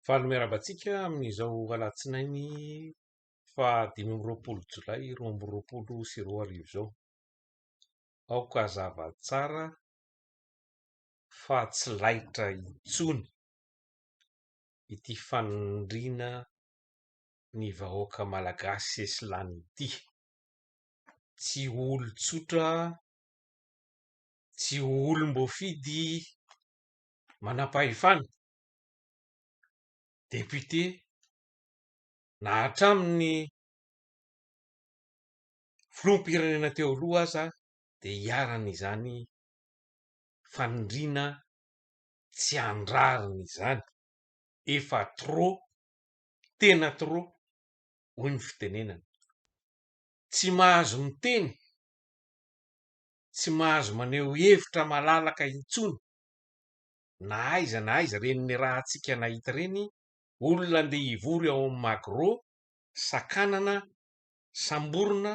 Faly miarabantsika amin'izao alatsinainy fa 5 Jolay 2024 izao. Aoka zava tsara fa tsy laitra intsony ity fanondriana ny vahoaka malagasy sesilany ity. Tsy olo-tsotra, tsy olom-boafidy manam-pahefana. Député na hatramin'ny filoham-pirenena teo aloha aza dia hiarana izany fanondriana tsy andrarina izany. Efa trop, tena trop hoy ny fitenenana. Tsy mahazo miteny, tsy mahazo maneho hevitra malalaka intsony na aiza reny ny rahantsika nahita reny. Olona andeha hivory ao amin'ny Magro, Sakanana, Samborina,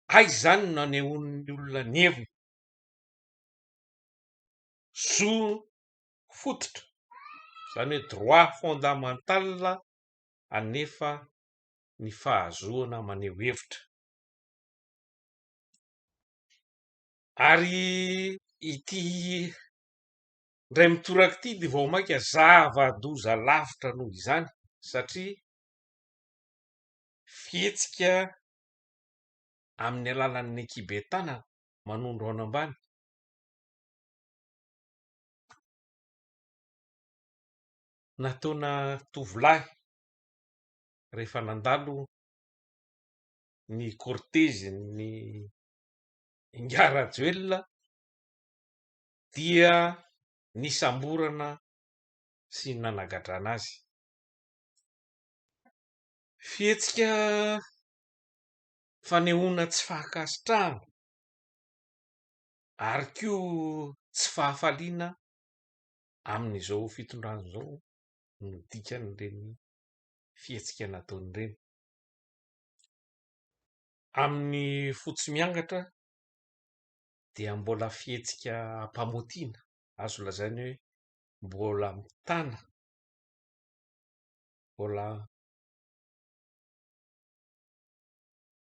aiza izany no nanehoan'ny olona ny heviny. Zo fototra, izany hoe droit fondamental anefa ny fahazoana maneho hevitra. Ary ity ndray mitoraka ity dia vao mainka zava-doza lavitra noho izany satria fihetsika amin'ny alalan'ny ekibetana manondro any ambany. Nataona tovolahy rehefa nandalo ny cortège ny Ingarajoelina dia nisamborana sy nanagadrana azy. Fihetsika fanehoana tsy fahakasitrahana ary koa tsy fahafaliana amin'izao fitondrana izao no dikan'ireny fihetsika nataony ireny. Amin'ny fotsy miangatra dia mbola fihetsika ampamotiana, azo lazaina hoe mbola mitana, mbola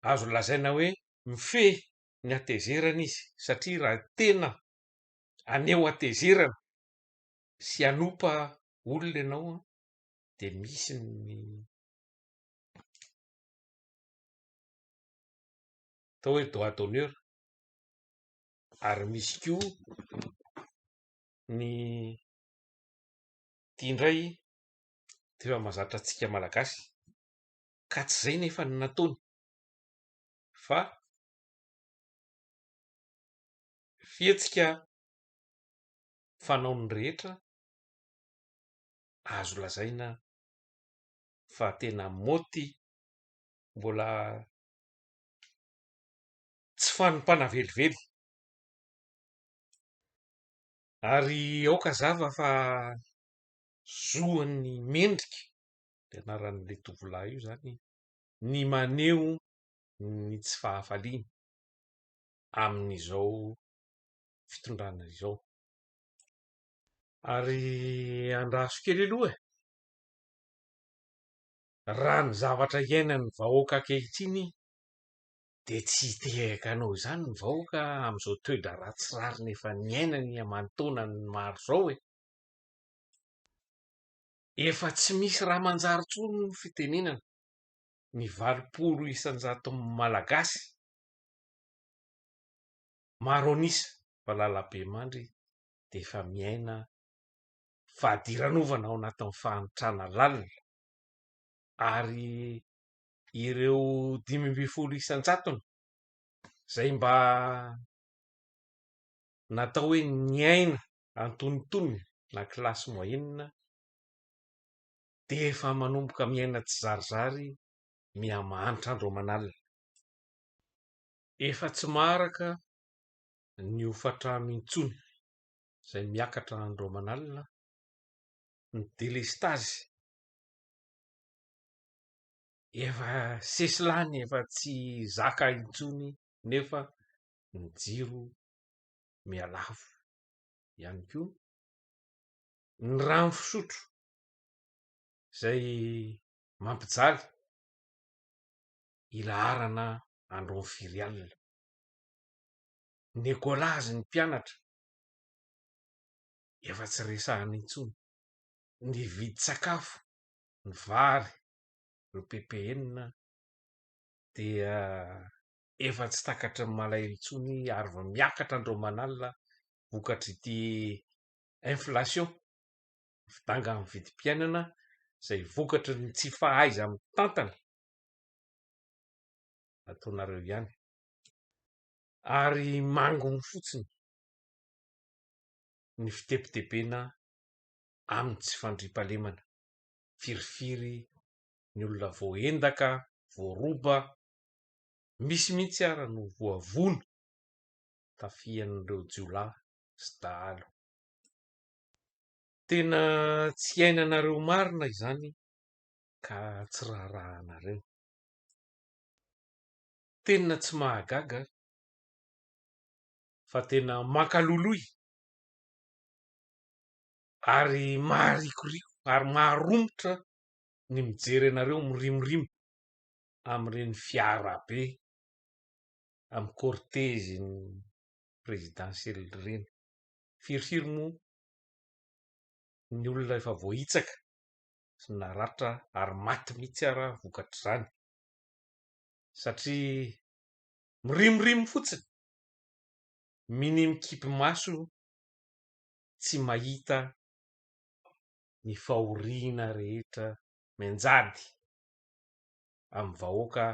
azo lazaina hoe mifehy ny hatezerana izy satria raha tena aneho hatezerana sy hanompa olona ianao dia misy ny atao hoe droit d'honneur. Ary misy koa ny ity indray dia efa mahazatra antsika malagasy ka tsy izay nefa ny nataony fa fihetsika fanaony rehetra azo lazaina fa tena moty, mbola tsy fanompana velively. Ary aoka zava fa zoan'ny mendrika dia anaran'ilay tovolahy io zany ny maneho ny tsy fahafaliana amin'izao fitondrana izao. Ary andraso kely aloha raha ny zavatra iainan'ny vahoaka ankehitriny dia tsy hitehaka anao izany ny vahoaka amin'izao toetra ratsy rariny efa niainany aman-taonany maro izao. Efa tsy misy raha manjary intsony ny fitenenana ny 80 isan-jato malagasy maro anisa fa lalabe mandry dia efa miaina fahadiranova ao anatin'ny fahantrana lalina. Ary ireo 5 isan-jatony izay mba natao hoe niaina antonontonony na kilasy moyenne dia efa manomboka miaina tsy zarizary miha-mahantra andro aman'alina. Efa tsy maharaka ny hofatrano intsony izay miakatra andro aman'alina, ny délestage efa sesilany, efa tsy zaka intsony nefa ny jiro mialafo ihany koa. ny rano fisotro zay mampijaly ilaharana andro firy alina. Nikôlazy ny mpianatra efa tsy resahana intsony, ny vidy sakafo ny vary ro pepe-enina dia efa tsy takatry ny malahelo intsony ary va miakatra andro manalina vokatry ity inflation fitanga amin'ny vidim-piainana zay vokatry ny tsy fahaiza mitantana ataonareo ihany ary mangony fotsiny ny fitepitepena amin'ny tsy fandriampahalemana firifiry ny olona voaendaka voaroba misy mihitsy ara no voavony tafihan'ireo jiolahy sy dahalo. Tena tsy ainanareo marina izany ka tsy raharahanareo, tena tsy mahagaga fa tena makaloloy ary maharikoriko ary maharombotra ny mijery anareo mirimorimo amin'ireny fiara be amin'ny cortege ny présidentielle ireny. Firifiry moa ny olona efa voahitsaka sy naratra ary maty mihitsy ara vokatr'izany satria mirimorimo fotsiny mikimpy maso tsy mahita ny fahoriana rehetra menjady amin'ny vahoaka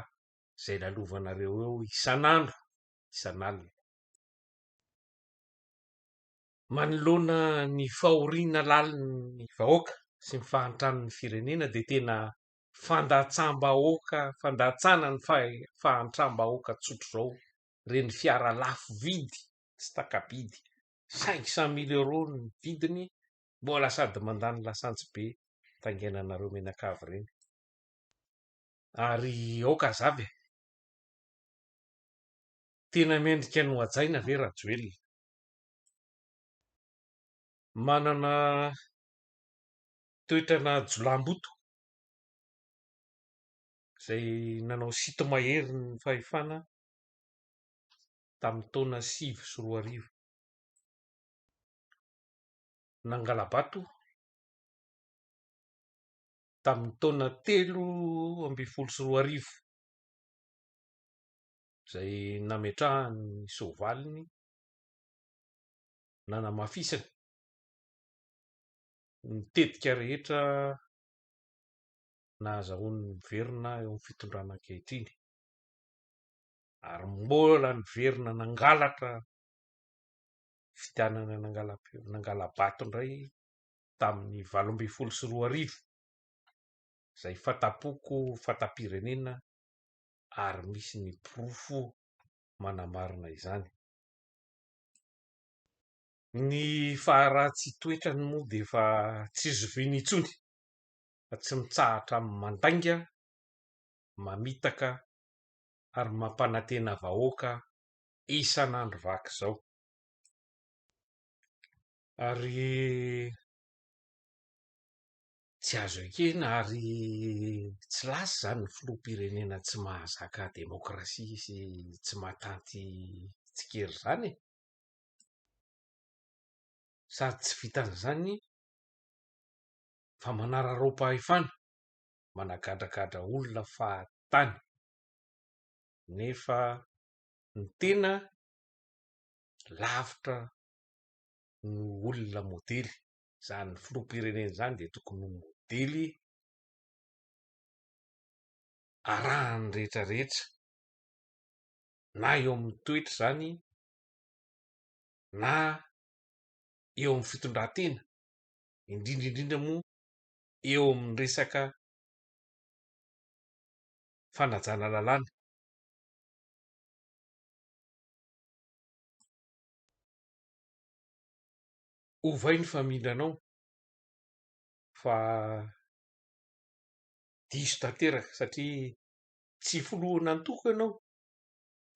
zay lalovanareo eo isan'andro isan'alina. Manoloana ny fahoriana lalin'ny vahoaka sy ny fahantranon' ny firenena de tena fandatsana ny fahantram-bahoaka tsotro zao reny fiara lafo vidy tsy takapidy 500 000 € ny vidiny mbola sady mandany lasantsy be tangenanareo menakavy reny ary aoka zavy tena mendrika no hajaina ve Rajoelina manana toetrana jolam-boto zay nanao sito mahery ny fahefana tamin'ny taona 2021 nangala-bato tamin'ny taona 2013 zay nametrahany sovaliny nanamafisany nitetika rehetra nahazahoany miverina eo amin'ny fitondrana ankehitriny ary mbola niverina nangalatra fitianana nangala-bato indray tamin'ny 2022 zay fatapoko fatam-pirenena ary misy ny porofo manamarina izany. Ny faharatsy toetrany moa de efa tsy zoviany intsony fa tsy mitsahatra amin'ny mandainga mamitaka ary mampanantena vahoaka isan'andro vaky zao ary tsy azo ekena ary tsy lasy zany ny filoham-pirenena tsy mahazaka demokrasia sy tsy mahatanty tsikery zany sady tsy vitan'izany fa manararaom-pahefana managadраgadra olona fahatany nefa ny tena lavitra ny olona modely zany filoham-pirenena zany de tokony modely arahany rehetra rehetra na eo amin'ny toetra zany na eo amin'ny fitondran-tena indrindra moa eo amin'ny resaka fanajana lalàna. Ovainy fa mihitranao fa diso tanteraka satria tsy filoha antoko ianao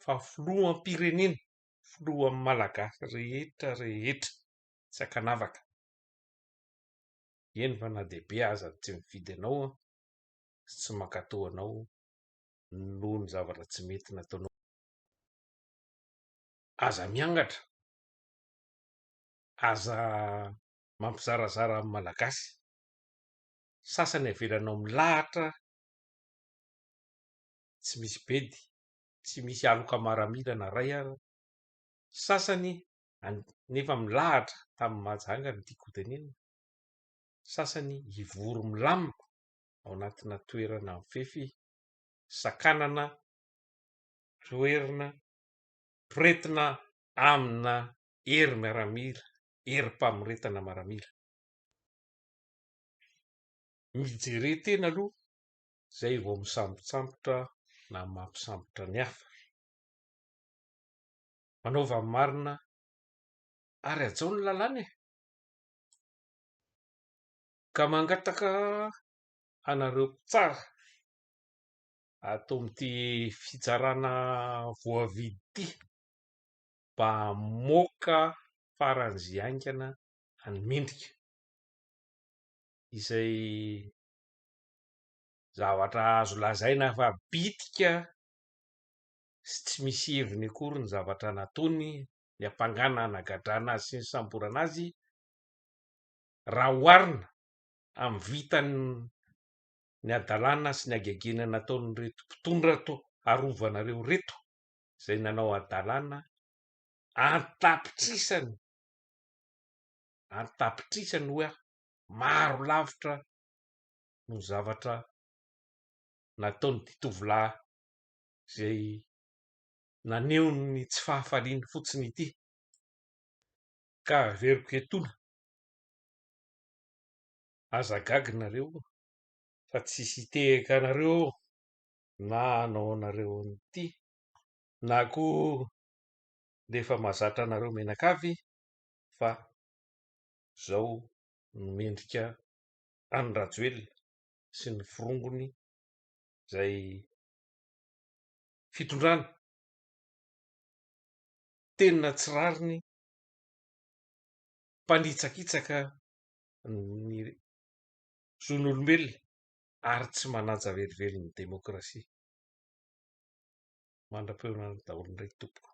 fa filoham-pirenena, filohan'ny malagasy rehetra rehetra tsy ankanavaka. eny fa na dehibe aza tsy mividy anao sy tsy mankatòa anao noho ny zavatra tsy mety nataonao. Aza miangatra, aza mampizarazara amin'ny malagasy, sasany avelanao milahatra tsy misy bedy, tsy misy aloka maramila na ray ara, sasany nefa milahatra tamin'ny mahajanga ny dikodinina, sasany ivory milamina ao anatina toerana mifefy sakanana, toerana mpiretina amina hery miaramila, herim-pamoretana maramila. Mijery tena aloha zay vao misambontsambotra na mampisambotra ny hafa, manaova ny marina ary ajao ny lalàna e, ka mangataka anareo mpitsara ato amin'ity fitsarana voavidy ity mba hamoaka faran'izay haingana any mendrika, izay zavatra azo lazaina fa bitika sy tsy misy heviny akory ny zavatra nataony ny ampangana hanagadrana azy sy ny samborana azy, raha oharina amin'ny vitany ny adalàna sy ny agegena nataony reto mpitondra to arovanareo reto izay nanao adalàna, antapitrisany hoe maro lavitra no zavatra nataony ity tovolahy izay naneho ny tsy fahafaliany fotsiny ity, ka averiko etona aza gaga nareo fa tsisy hitehaka anareo na hanao anareo an'ity na koa lefa mahazatra anareo menakavy, fa zao no mendrika any Rajoelina sy ny firongony izay fitondrana tena tsy rariny mpanitsakitsaka ny zon'olombelona ary tsy manaja verivery ny demokrasia. Mandram-paonany daholo indray tompoko.